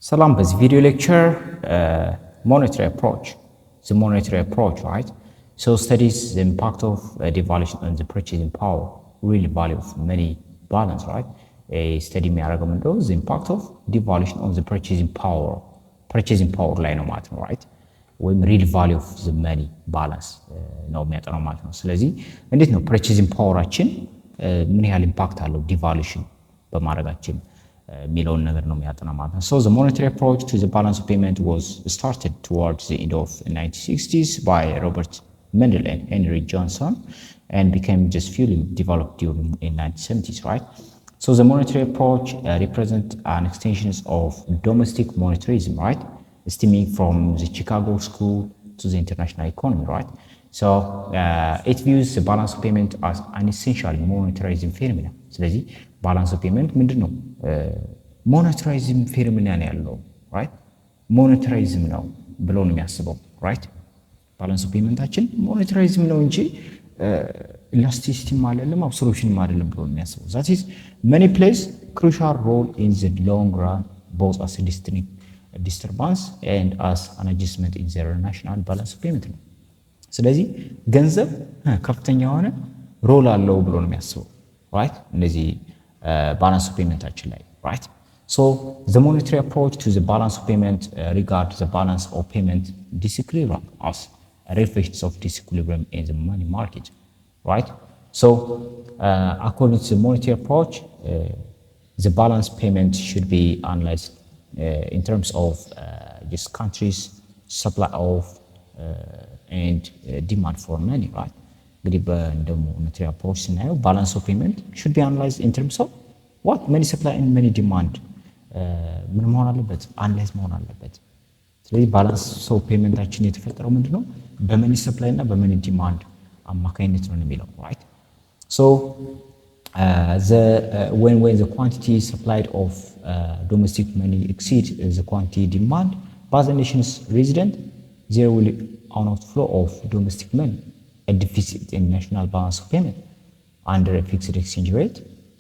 Salam, this video lecture, monetary approach. The monetary approach, right? So studies the impact of devaluation on the purchasing power, real value of money balance, right? A study may recommend the impact of devaluation on the purchasing power line of matter, right? ወይም real value of the money balance ነው የሚያጠናው ማለት ነው። ስለዚህ እንዴት ነው purchasing powerችን ምን ያህል ኢምፓክት አለው devaluation በማድረጋችን የሚለውን ነገር ነው የሚያጠናው ማለት ነው። So the monetary approach to the balance of payment was started towards the end of the 1960s by Robert Mendel and Henry Johnson and became just fully developed during the 1970s, right? So the monetary approach represents an extension of domestic monetarism, right? Stemming from the Chicago School to the international economy, right? So it views the balance of payment as an essential monetarism phenomenon. ስለዚህ balance of payment ምንድነው? monetarism phenomenon ያለው right? monetarism ነው ብሎ ነው የሚያስበው right? balance of paymentአችን monetarism ነው እንጂ elasticity አይደለም absorption አይደለም ብሎ ነው የሚያስበው. That is many plays crucial role in the long run both as a disturbance and as an adjustment in their national balance of payment ነው. ስለዚህ ገንዘብ ከፍተኛ የሆነ ሮል አለው ብሎ ነው የሚያስበው right? እነዚህ balance of payment አችን ላይ right? So the monetary approach to the balance of payment regards the balance of payment disequilibrium as a reflection of disequilibrium in the money market, right? So according to the monetary approach, the balance payment should be analyzed in terms of just countries' supply of and demand for money, right? እንግዲህ በmonetary approach ስናየው balance of payment should be analyzed in terms of what? money supply and money demand. ምን መሆን አለበት? አናላይዝ መሆን አለበት። ስለዚህ balance of paymentአችን የተፈጠረው ምንድነው? በመኒ supply እና በመኒ demand አማካኝነት ነው የሚለው right? So when the quantity supplied of domestic money exceeds the quantity demand by the nation's resident, there will be an outflow of domestic money, a deficit in national balance of payment under a fixed exchange rate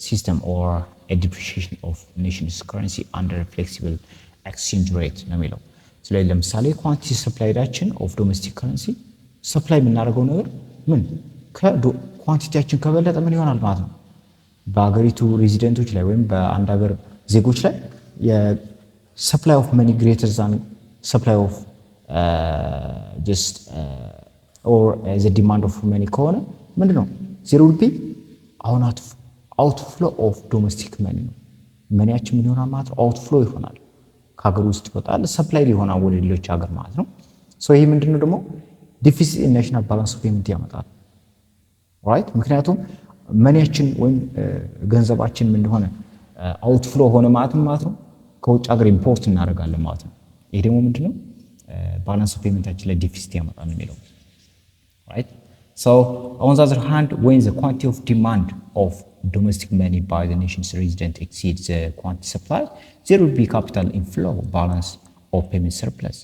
system or a depreciation of nation's currency under a flexible exchange rate ነው የሚለው። ስለዚህ ለምሳሌ quantity suppliedአችን of domestic currency supply የምናደርገው ነገር ምን ከኳንቲቲያችን ከበለጠ ምን ይሆናል ማለት ነው? በአገሪቱ ሬዚደንቶች ላይ ወይም በአንድ ሀገር ዜጎች ላይ የሰፕላይ ኦፍ መኒ ግሬተር ዛን ሰፕላይ ኦፍ ጀስት ኦር ዘ ዲማንድ ኦፍ መኒ ከሆነ ምንድነው? ዜሮ ዊል ቢ አሁን አውትፍሎ ኦፍ ዶሜስቲክ መኒ ነው። መኒያችን ምን ይሆናል ማለት ነው? አውትፍሎ ይሆናል፣ ከሀገር ውስጥ ይወጣል፣ ሰፕላይ ሊሆናል ወደ ሌሎች ሀገር ማለት ነው። ሶ ይሄ ምንድነው ደግሞ ዲፊሲት ኢን ናሽናል ባላንስ ኦፍ ፔመንት ያመጣል ራይት? ምክንያቱም መኒያችን ወይም ገንዘባችን ምን እንደሆነ አውትፍሎ ሆነ ማለት ነው ከውጭ ሀገር ኢምፖርት እናደርጋለን ማለት ነው። ይሄ ደግሞ ምንድነው ባላንስ ኦፍ ፔመንታችን ላይ ዲፊሲት ያመጣል ነው የሚለው right? So on the other hand, when the quantity of demand of domestic money by the nation's resident exceeds the quantity supply, there will be capital inflow balance of payment surplus,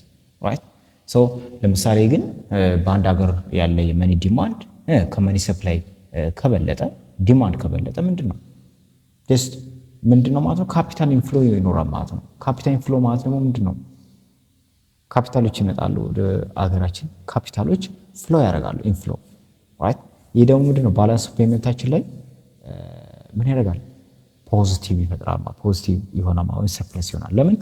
right? So ለምሳሌ ግን በአንድ ሀገር ያለ የመኒ ዲማንድ ከመኒ ሰፕላይ ከበለጠ ዲማንድ ከበለጠ ምንድነው ጀስት ምንድነው ማለት ነው? ካፒታል ኢንፍሎ ይኖራል ማለት ነው። ካፒታል ኢንፍሎ ማለት ደግሞ ምንድነው? ካፒታሎች ይመጣሉ ወደ አገራችን፣ ካፒታሎች ፍሎ ያደርጋሉ ኢንፍሎ ራይት? ይሄ ደግሞ ምንድነው? ባላንስ ኦፍ ፔመንታችን ላይ ምን ያደርጋል? ፖዚቲቭ ይፈጥራል ማለት ፖዚቲቭ ይሆናል ማለት ሰርፕለስ ይሆናል። ለምን?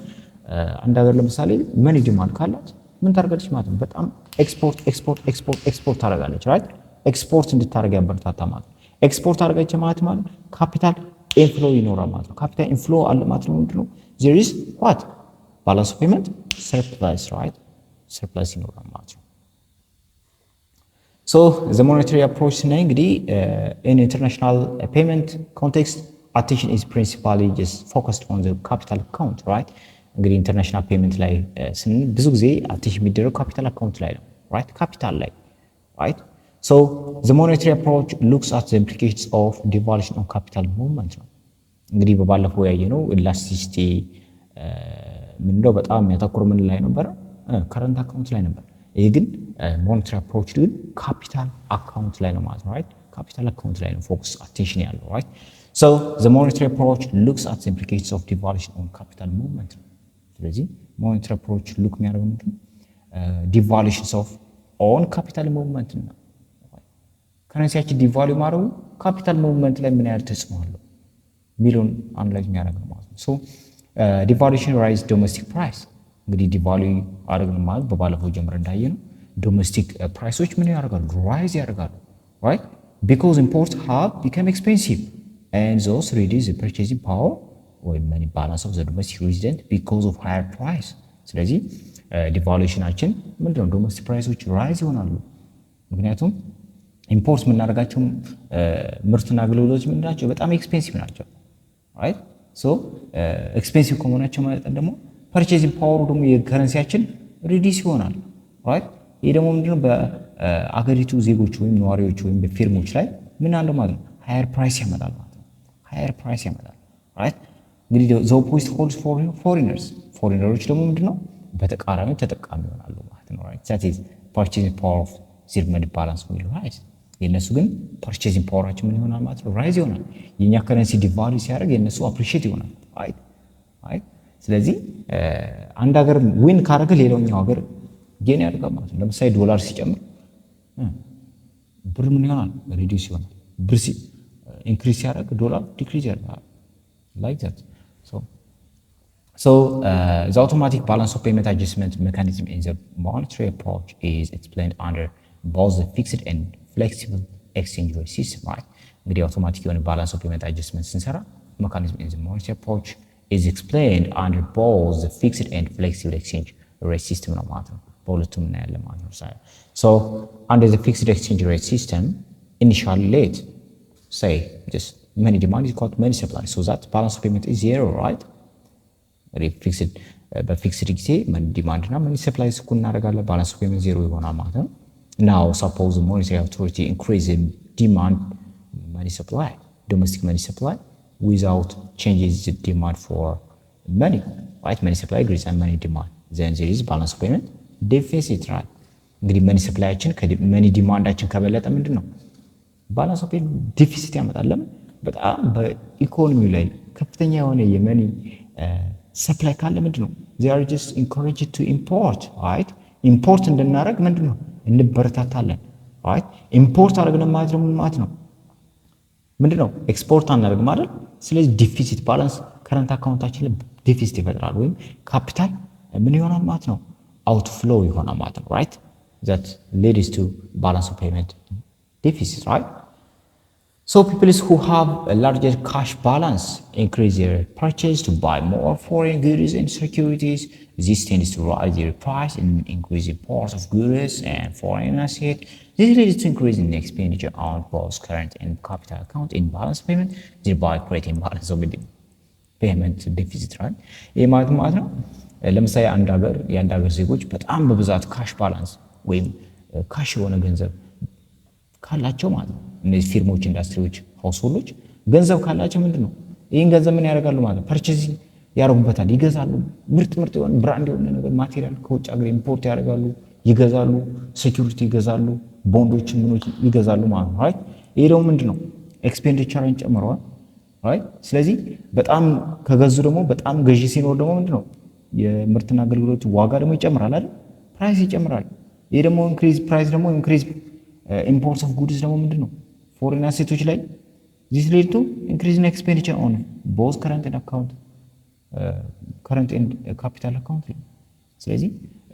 አንድ ሀገር ለምሳሌ መኒ ዲማንድ ካላት ምን ታደርጋለች ማለት ነው? በጣም ኤክስፖርት ታደርጋለች ራይት? ኤክስፖርት እንድታደርግ ያበረታታ ማለት ነው። ኤክስፖርት አድርጋች ማለት ካፒታል ኢንፍሎ ይኖራል ማለት ነው። ካፒታል ኢንፍሎ አለ ማለት ነው ምንድነው? there is what? balance of payment surplus, right? surplus ይኖራል ማለት ነው። so the monetary approach ነው እንግዲህ in international payment context attention is principally just focused on the capital account, right? እንግዲህ ኢንተርናሽናል ፔመንት ላይ ብዙ ጊዜ አቴንሽን የሚደረገው ካፒታል አካውንት ላይ ነው right? ካፒታል ላይ right? So the monetary approach looks at the implications of devaluation on capital movement ነው። እንግዲህ በባለፈው ያየነው elasticity ምንድነው በጣም ያተኮረ ምን ላይ ነበር? ከረንት አካውንት ላይ ነበር። ይሄ ግን monetary approach ግን ካፒታል አካውንት ላይ ነው ማለት ነው right? ካፒታል አካውንት ላይ ነው ፎከስ አቴንሽን ያለው right? So the monetary approach looks at the implications of devaluation on capital movement ነው። ስለዚህ ሞኔታሪ አፕሮች ሉክ የሚያደርገው ምንድነው ዲቫሉዌሽንስ ኦፍ ኦን ካፒታል ሙቭመንት ነው ከረንሲያችን ዲቫሉ ማድረጉ ካፒታል ሙቭመንት ላይ ምን ያህል ተጽዕኖ አለው ሚሊዮን አናላይዝ የሚያደርግ ነው ማለት ነው ሶ ዲቫሉዌሽን ራይዝ ዶሜስቲክ ፕራይስ እንግዲህ ዲቫሉ አድርገን ማለት በባለፈው ጀምረ እንዳየነው ዶሜስቲክ ፕራይሶች ምን ያደርጋሉ ራይዝ ያደርጋሉ right because imports have become expensive and those reduce the purchasing power or money balance of the domestic resident because of higher price ስለዚህ ዲቫሉዌሽናችን ምንድነው ዶሜስቲክ ፕራይሶች ራይዝ ይሆናሉ ምክንያቱም ኢምፖርት የምናደርጋቸው ምርትና አገልግሎቶች ምንድናቸው በጣም ኤክስፔንሲቭ ናቸው right so ኤክስፔንሲቭ ከመሆናቸው ማለት ደግሞ ፐርቼዚንግ ፓወሩ ደግሞ የከረንሲያችን ሪዲዩስ ይሆናል right ይሄ ደግሞ ምንድነው በአገሪቱ ዜጎች ወይም ነዋሪዎች ወይም በፊርሞች ላይ ምን አለ ማለት ነው ሃየር ፕራይስ ያመጣል ማለት ነው ሃየር ፕራይስ ያመጣል right እንግዲህ the opposite holds for foreigners ፎሬነሮች ደግሞ ምንድነው በተቃራኒ ተጠቃሚ ይሆናሉ ማለት ነው right that is purchasing power of their money balance will rise የነሱ ግን ፐርቼዚንግ ፓወራቸው ምን ይሆናል ማለት ነው ራይዝ ይሆናል የኛ ከረንሲ ዲቫሉ ሲያደርግ የነሱ አፕሪሺየት ይሆናል right ስለዚህ አንድ ሀገር ዊን ካደረገ ሌላኛው ሀገር ጌን ያደርጋል ማለት ነው ለምሳሌ ዶላር ሲጨምር ብር ምን ይሆናል ሪዲዩስ ይሆናል ብር ኢንክሪዝ ሲያደርግ ዶላር ዲክሪዝ ያደርጋል like that so the automatic balance of payment adjustment mechanism in the monetary approach is explained under both the fixed and flexible exchange rate system right እንግዲህ automatic የሆነ balance of payment adjustment ስንሰራ mechanism in the monetary approach is explained under both the fixed and flexible exchange rate system ነው ማለት ነው በሁለቱም እናያለን ማለት ነው so under the fixed exchange rate system initial rate say just money demand is equal to money supply so that balance of payment is zero right fixed በፊክስድ ጊዜ money demand እና money supply እኩል እናደርጋለን balance of payment zero ይሆናል ማለት ነው now suppose the monetary authority increase in demand money supply domestic money supply without changing the demand for money right money supply increase and money demand then there is balance of payment deficit right እንግዲህ money supplyያችን money demandአችን ከበለጠ ምንድነው balance of payment deficit ያመጣል ለምን በጣም በኢኮኖሚው ላይ ከፍተኛ የሆነ የመኒ ሰፕላይ ካለ ምንድነው they are just encouraged to import right import እንድናደርግ ምንድነው እንበረታታለን right import አድርገን ማለት ነው ምንድነው ኤክስፖርት አናደርግ ማለት ስለዚህ ዲፊሲት ባላንስ ከረንት አካውንታችን ላይ ዲፊሲት ይፈጥራል ወይም ካፒታል ምን ይሆናል ማለት ነው outflow ይሆናል ማለት ነው right that leads to balance of payment deficit right so people who have a larger cash balance increase their purchase to buy more foreign goods and securities this tends to rise their price and increase the imports of goods and foreign assets this leads to increase in expenditure on both current and capital account in balance payment thereby creating balance of payment deficit right ይሄ ማለት ነው ለምሳሌ አንድ ሀገር ዜጎች በጣም በብዛት ካሽ ባላንስ ወይም ካሽ የሆነ ገንዘብ ካላቸው ማለት ነው እነዚህ ፊርሞች ኢንዱስትሪዎች ሃውስሆልዶች ገንዘብ ካላቸው ምንድነው ይሄን ገንዘብ ምን ያደርጋሉ ማለት ነው ፐርቼዚንግ ያደርጉበታል ይገዛሉ ምርጥ የሆነ ብራንድ የሆነ ነገር ማቴሪያል ከውጭ ሀገር ኢምፖርት ያደርጋሉ ይገዛሉ ሴኩሪቲ ይገዛሉ ቦንዶችን ምኖች ይገዛሉ ማለት ነው right ይሄ ደግሞ ምንድነው ኤክስፔንዲቸርን ጨምረዋል right ስለዚህ በጣም ከገዙ ደግሞ በጣም ገዢ ሲኖር ደግሞ ምንድነው የምርትና አገልግሎት ዋጋ ደግሞ ይጨምራል አይደል ፕራይስ ይጨምራል ይሄ ደግሞ ኢንክሪዝ ፕራይስ ደግሞ ኢንክሪዝ ኢምፖርትስ ኦፍ ጉድስ ደግሞ ምንድነው ፎሬን አሴቶች ላይ this lead to increase in expenditure on both current and capital account ስለዚህ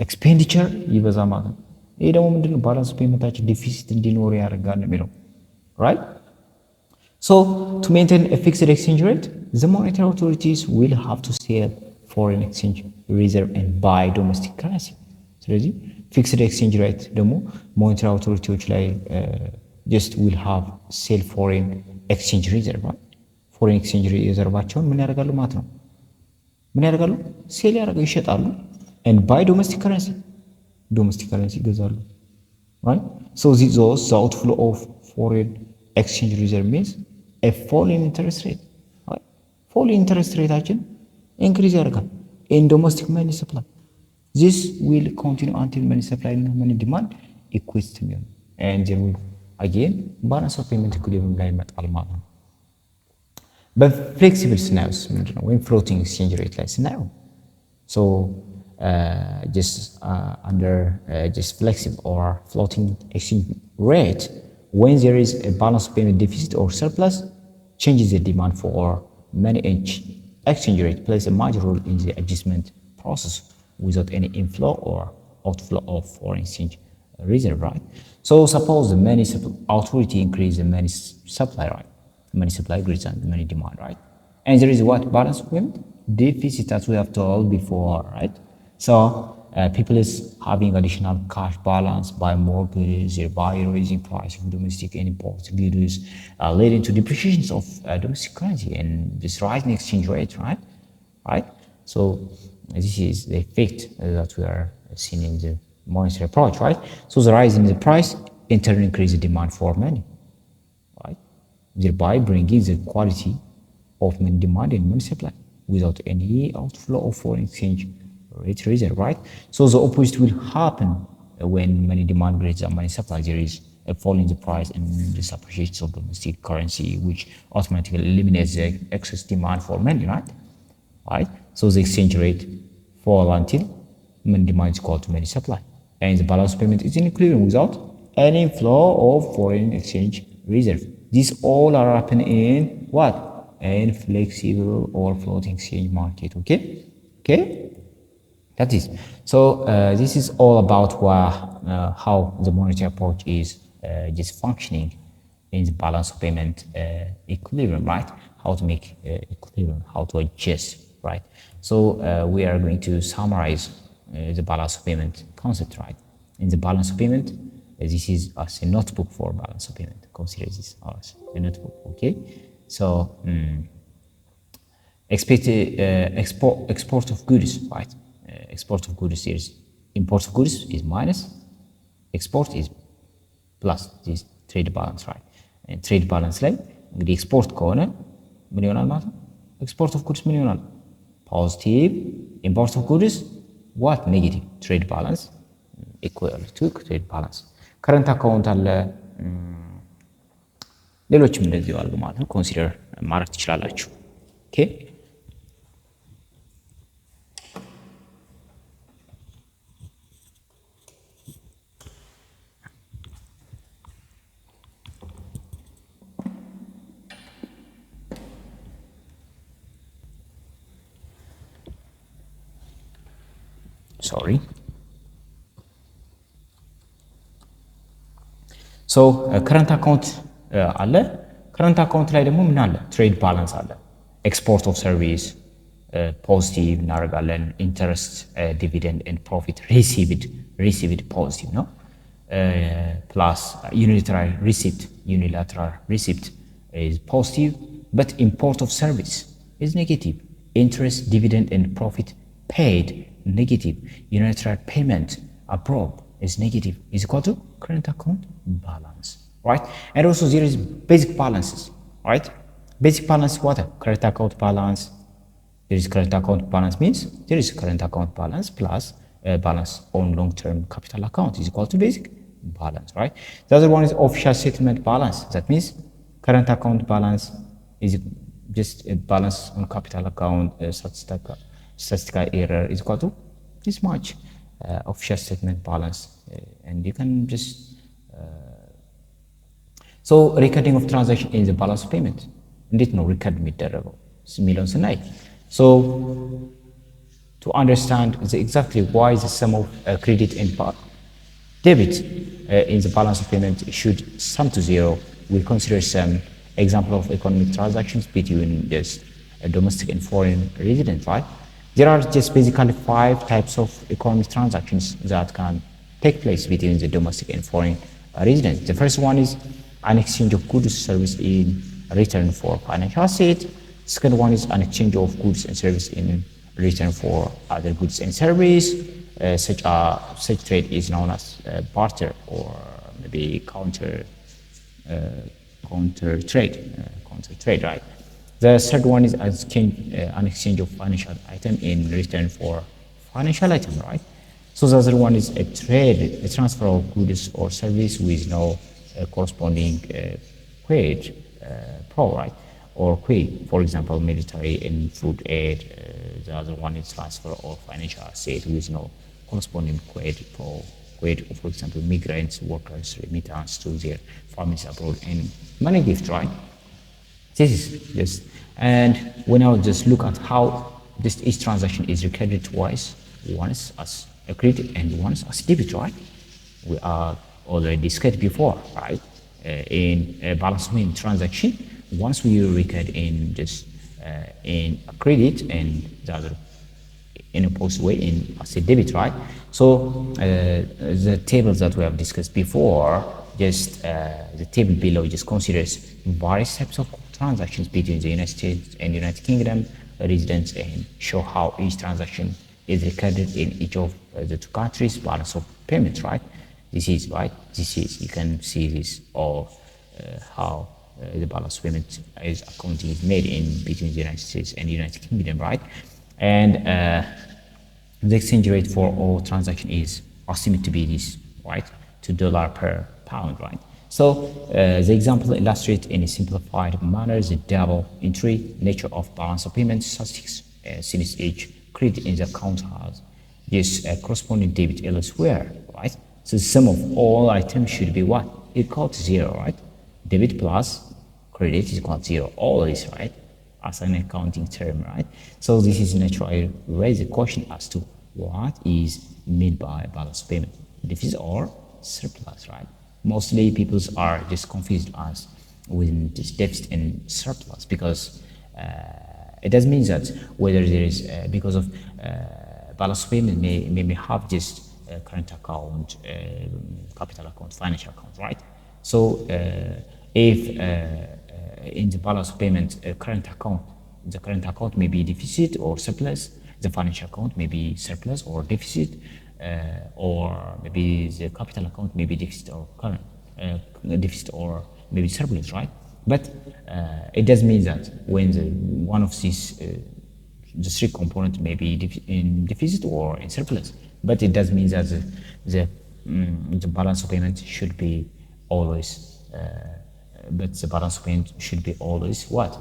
ኤክስፔንዲቸር ይበዛ ማለት ነው ይሄ ደግሞ ምንድነው ባላንስ ፔመንታችን ዲፊሲት እንዲኖር ያደርጋል የሚለው right so to maintain a fixed exchange rate the monetary authorities will have to sell foreign exchange reserve and buy domestic currency ስለዚህ fixed exchange rate ደግሞ monetary authorities ላይ just will have sell foreign exchange reserve foreign exchange reserveአቸውን ምን ያደርጋሉ ማለት ነው ምን ያደርጋሉ ሴል ያደርጋሉ ይሸጣሉ and buy domestic currency ይገዛሉ right so the outflow of foreign exchange reserve means a fall in interest rate right fall in interest rateአችን increase ያደርጋል in domestic money supply this will continue until money supply and money demand equates to them and there will again balance of payment equilibrium ላይ ይመጣል ማለት ነው በፍሌክሲብል ስናየው ምንድነው ወይም ፍሎቲንግ ኤክስቼንጅ ሬት ላይ ስናየው So just under just flexible or floating exchange rate, when there is a balance payment deficit or surplus, changes the demand for money exchange rate plays a major role in the adjustment process without any inflow or outflow of foreign exchange reserve, right? So suppose the money authority increase the money supply, right? Money supply greater than the money demand, right? And there is what? Balance payment deficit, as we have told before, right? So people is having additional cash balance, buy more goods, thereby raising price of domestic and imported goods, leading to depreciation of domestic currency and this rising exchange rate, right? So this is the effect that we are seeing in the monetary approach, right? So the rise in the price in turn increases the demand for money, right? Thereby bringing the quality of money demand and money supply without any outflow of foreign exchange rate reserve, right? So the opposite will happen when money demand greater than money supply. There is a fall in the price and this appreciation of domestic currency, which automatically eliminates the excess demand for money, right? So the exchange rate fall until money demand is equal to money supply, and the balance payment is in equilibrium without any flow of foreign exchange reserve. These all are happening in what? In flexible or floating exchange market. Okay. That is. So this is all about how the monetary approach is just functioning in the balance of payment equilibrium, right? How to make equilibrium, how to adjust, right? So we are going to summarize the balance of payment concept, right? In the balance of payment, this is as a notebook for balance of payment. Consider this as a notebook, okay? So export of goods, right? Export of goods is import of goods is minus, export is plus. This trade balance, right? And trade balance ላይ እንግዲህ ኤክስፖርት ከሆነ ምን ይሆናል ማለት ነው? ኤክስፖርት ኦፍ ጉድስ ምን ይሆናል? ፖዚቲቭ። ኢምፖርት ኦፍ ጉድስ what? ኔጌቲቭ። ትሬድ ባላንስ ኢኳል ቱ ትሬድ ባላንስ። ከረንት አካውንት አለ፣ ሌሎችም እንደዚህ አሉ ማለት ነው። ኮንሲደር ማድረግ ትችላላችሁ። ኦኬ sorry. So current account አለ። current account ላይ ደግሞ ምን አለ? trade balance አለ። export of service positive እናደርጋለን። interest dividend and profit received positive ነው። plus unilateral receipt is positive, but import of service is negative. Interest, dividend and profit paid negative. Unilateral payment abroad is negative, is equal to current account balance, right? And also there is basic balances, right? Basic balance what? Current account balance. There is current account balance means there is current account balance plus balance on long-term capital account is equal to basic balance, right? The other one is official settlement balance. That means current account balance is just a balance on capital account, statistical error is equal to this much. Official statement balance, and you can just so recording of transaction in the balance of payment. እንዴት ነው ሪከርድ የሚደረገው የሚለውን ስናይ, so to understand exactly why the sum of credit and debit in the balance of payment should sum to zero, we'll consider some example of economic transactions between just domestic and foreign residents, right? There are just basically 5 types of economic transactions that can take place between the domestic and foreign residents. The first one is an exchange of goods service in return for financial asset. Second one is an exchange of goods and service in return for other goods and service. Such trade is known as barter or maybe counter trade, right? The third one is an exchange of financial item in return for financial item, right? So the other one is a transfer of goods or service with no corresponding wage pro, right? or quid. For example, military and food aid. The other one is transfer of financial asset with no corresponding quid. For example, migrants, workers, remittance to their families abroad, and money gift, right? This is just, and we now just look at how each transaction is recorded twice, once as a credit and once as debit, right? We are already discussed before, right? In a balance payment transaction, once we record in just in a credit and the other in a post way in as a debit, right? So the tables that we have discussed before, just the table below just considers various types of transactions between the United States and United Kingdom residents and show how each transaction is recorded in each of the two countries' balance of payments, right? This is right. This is, you can see this of how the balance payment is accounting is made in between the United States and the United Kingdom, right? And the exchange rate for all transaction is estimated to be this, right? $2 per pound, right? So the example illustrates in a simplified manner the double entry nature of balance of payments statistics, since each credit in the account has this corresponding debit elsewhere, right? So the sum of all items should be what? Equal to 0, right? Debit plus credit is equal to 0, always, right? As an accounting term, right? So this is naturally raise the question as to what is meant by balance payment, deficit or surplus, right? Mostly people are just confused as with this deficit and surplus, because it does mean that whether there is because of balance payment may have just current account, capital account, financial account, right? So if in the balance payment current account, the current account may be deficit or surplus, the financial account may be surplus or deficit, or maybe the capital account may be deficit or current deficit or maybe surplus, right? But it does mean that when one of these the three components may be in deficit or in surplus, but it does mean that the balance of payment should be always but the balance of payment should be always what?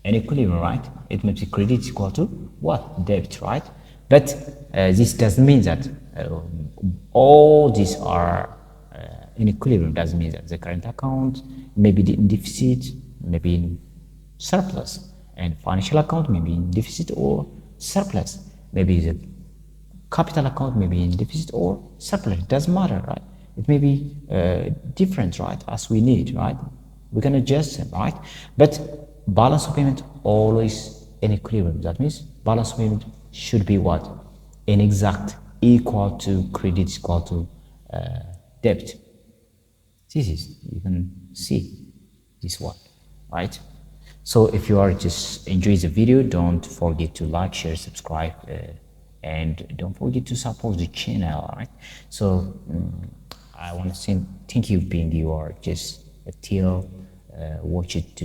An equilibrium, right? It may be credit equal to what? Debit, right? But this doesn't mean that all these are in equilibrium. Doesn't mean that the current account may be in deficit, maybe in surplus, and financial account may be in deficit or surplus. Maybe the capital account may be in deficit or surplus. It doesn't matter, right? It may be different, right? As we need, right? We can adjust them, right? But balance of payment always in equilibrium. That means balance of payment should be what? An exact equal to credit equal to debt. This is, you can see this one, right? So if you are just enjoy the video, don't forget to like, share, subscribe, and don't forget to support the channel, right? So I want to say thank you being you are just till watch it to